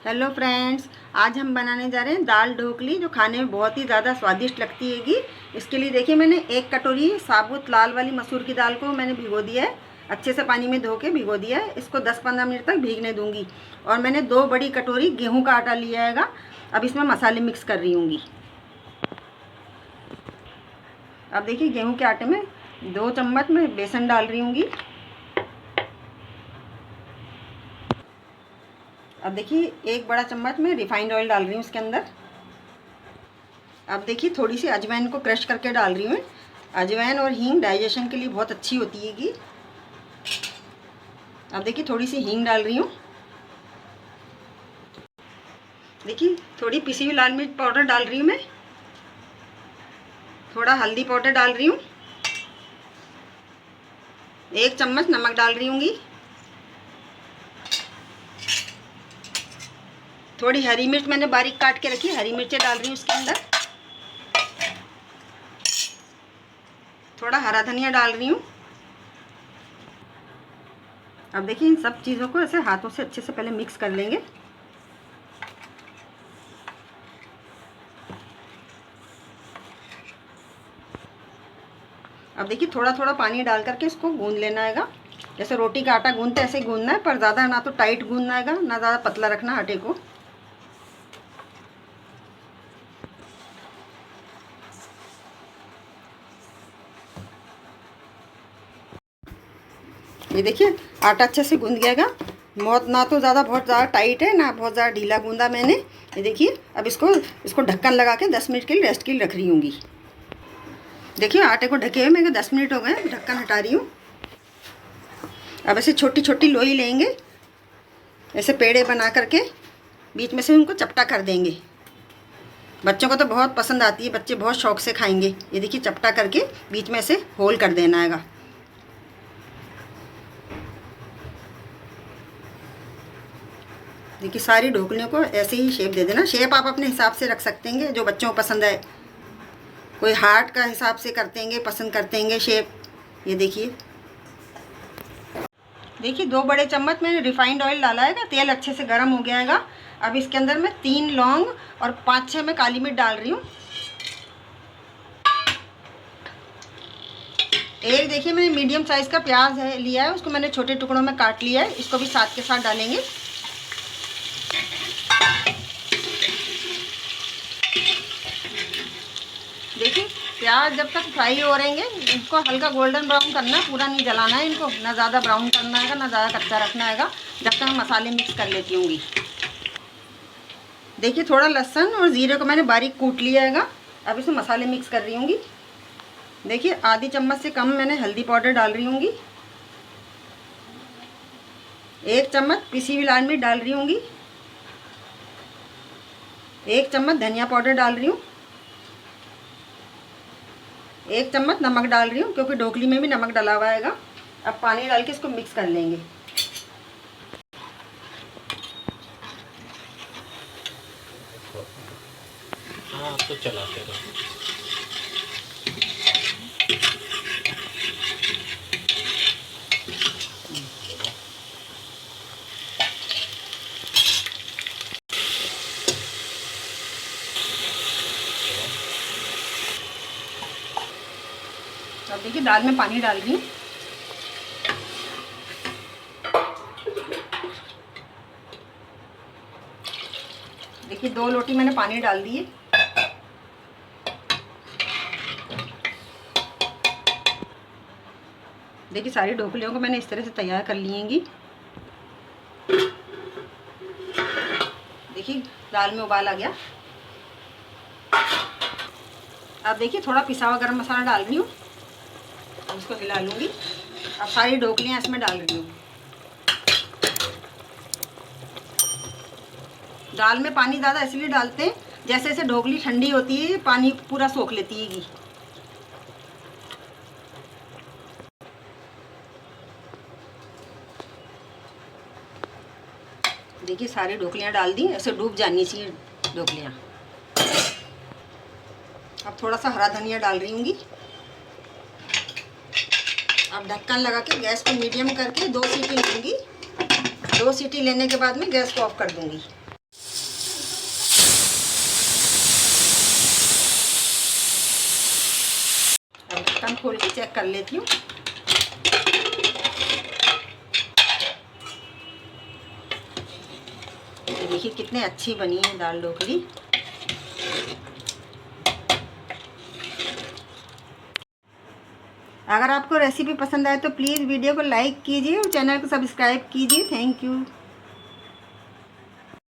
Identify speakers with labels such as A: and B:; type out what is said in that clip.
A: Hello friends, आज हम बनाने जा रहे हैं दाल ढोकली, जो खाने में बहुत ही ज़्यादा स्वादिष्ट लगती हैगी। इसके लिए देखिए, मैंने 1 कटोरी साबुत लाल वाली मसूर की दाल को मैंने भिगो दिया है। अच्छे से पानी में धो के भिगो दिया है। इसको 10-15 मिनट तक भीगने दूंगी। और मैंने 2 बड़ी कटोरी गेहूँ का आटा लिया हैगा। अब इसमें मसाले मिक्स कर रही हूँगी। अब देखिए, गेहूँ के आटे में 2 चम्मच में बेसन डाल रही हूँगी। अब देखिए, 1 बड़ा चम्मच में रिफाइंड ऑयल डाल रही हूँ इसके अंदर। अब देखिए, थोड़ी सी अजवाइन को क्रश करके डाल रही हूँ। अजवाइन और हींग डाइजेशन के लिए बहुत अच्छी होती हैगी। अब देखिए, थोड़ी सी हींग डाल रही हूँ। देखिए, थोड़ी पिसी हुई लाल मिर्च पाउडर डाल रही हूँ मैं। थोड़ा हल्दी पाउडर डाल रही हूँ। 1 चम्मच नमक डाल रही हूँगी। थोड़ी हरी मिर्च मैंने बारीक काट के रखी, हरी मिर्चें डाल रही हूँ इसके अंदर। थोड़ा हरा धनिया डाल रही हूँ। अब देखिए, इन सब चीज़ों को ऐसे हाथों से अच्छे से पहले मिक्स कर लेंगे। अब देखिए, थोड़ा थोड़ा पानी डाल करके इसको गूंद लेना हैगा। जैसे रोटी का आटा गूंदते ऐसे ही गूंदना है, पर ज़्यादा ना तो टाइट गूंदना हैगा, ना ज़्यादा पतला रखना आटे को। ये देखिए, आटा अच्छे से गूंद गया। बहुत ना तो बहुत ज़्यादा टाइट है, ना बहुत ज़्यादा ढीला गूंदा मैंने। ये देखिए, अब इसको ढक्कन लगा के 10 मिनट के लिए रेस्ट के लिए रख रही हूँगी। देखिए, आटे को ढके हुए मेरे 10 मिनट हो गए। ढक्कन हटा रही हूँ। अब ऐसे छोटी छोटी लोई लेंगे, ऐसे पेड़े बना करके बीच में से उनको चपटा कर देंगे। बच्चों को तो बहुत पसंद आती है, बच्चे बहुत शौक से खाएंगे। ये देखिए, चपटा करके बीच में से होल कर देना हैगा। देखिए, सारी ढोकलियों को ऐसे ही शेप दे देना। शेप आप अपने हिसाब से रख सकते हैं, जो बच्चों को पसंद है। कोई हार्ट का हिसाब से करते हैं, पसंद करते हैं शेप। ये देखिए, 2 बड़े चम्मच मैंने रिफाइंड ऑयल डाला है। तेल अच्छे से गर्म हो गया है। अब इसके अंदर मैं 3 लौंग और 5-6 मैं काली मिर्च डाल रही हूँ। एक देखिए, मैंने मीडियम साइज़ का प्याज लिया है, उसको मैंने छोटे टुकड़ों में काट लिया है। इसको भी साथ के साथ डालेंगे। देखिए, प्याज जब तक फ्राई हो रहेंगे, इनको हल्का गोल्डन ब्राउन करना है, पूरा नहीं जलाना है इनको। ना ज़्यादा ब्राउन करना है, ना ज़्यादा कच्चा रखना है। जब तक मैं मसाले मिक्स कर लेती हूँगी। देखिए, थोड़ा लहसुन और ज़ीरे को मैंने बारीक कूट लिया है। अब इसमें मसाले मिक्स कर रही हूँगी। देखिए, आधी चम्मच से कम मैंने हल्दी पाउडर डाल रही हूँगी। 1 चम्मच पिसी हुई लाल मिर्च डाल रही हूँगी। 1 चम्मच धनिया पाउडर डाल रही हूँ। 1 चम्मच नमक डाल रही हूँ, क्योंकि ढोकली में भी नमक डला हुआ है। अब पानी डाल के इसको मिक्स कर लेंगे।
B: हाँ, तो चलाते रहो।
A: अब देखिए, दाल में पानी डाल रही हूँ। देखिए, 2 लोटी मैंने पानी डाल दिए। देखिए, सारी ढोकलियों को मैंने इस तरह से तैयार कर ली हैंगी। देखिए, दाल में उबाल आ गया। अब देखिए, थोड़ा पिसा हुआ गरम मसाला डाल रही हूँ। अब इसको हिला लूँगी। अब सारी ढोकलियाँ इसमें डाल रही हूँ। दाल में पानी ज़्यादा इसलिए डालते हैं, जैसे जैसे ढोकली ठंडी होती है, पानी पूरा सोख लेती है। देखिए, सारी ढोकलियाँ डाल दी। ऐसे डूब जानी चाहिए ढोकलियाँ। अब थोड़ा सा हरा धनिया डाल रही हूँगी। अब ढक्कन लगा के गैस को मीडियम करके 2 सीटी लूँगी। 2 सीटी लेने के बाद में गैस को ऑफ कर दूँगी। ढक्कन खोल के चेक कर लेती हूँ। ये देखिए कितनी अच्छी बनी है दाल ढोकली। अगर आपको रेसिपी पसंद आए तो प्लीज़ वीडियो को लाइक कीजिए और चैनल को सब्सक्राइब कीजिए। Thank you.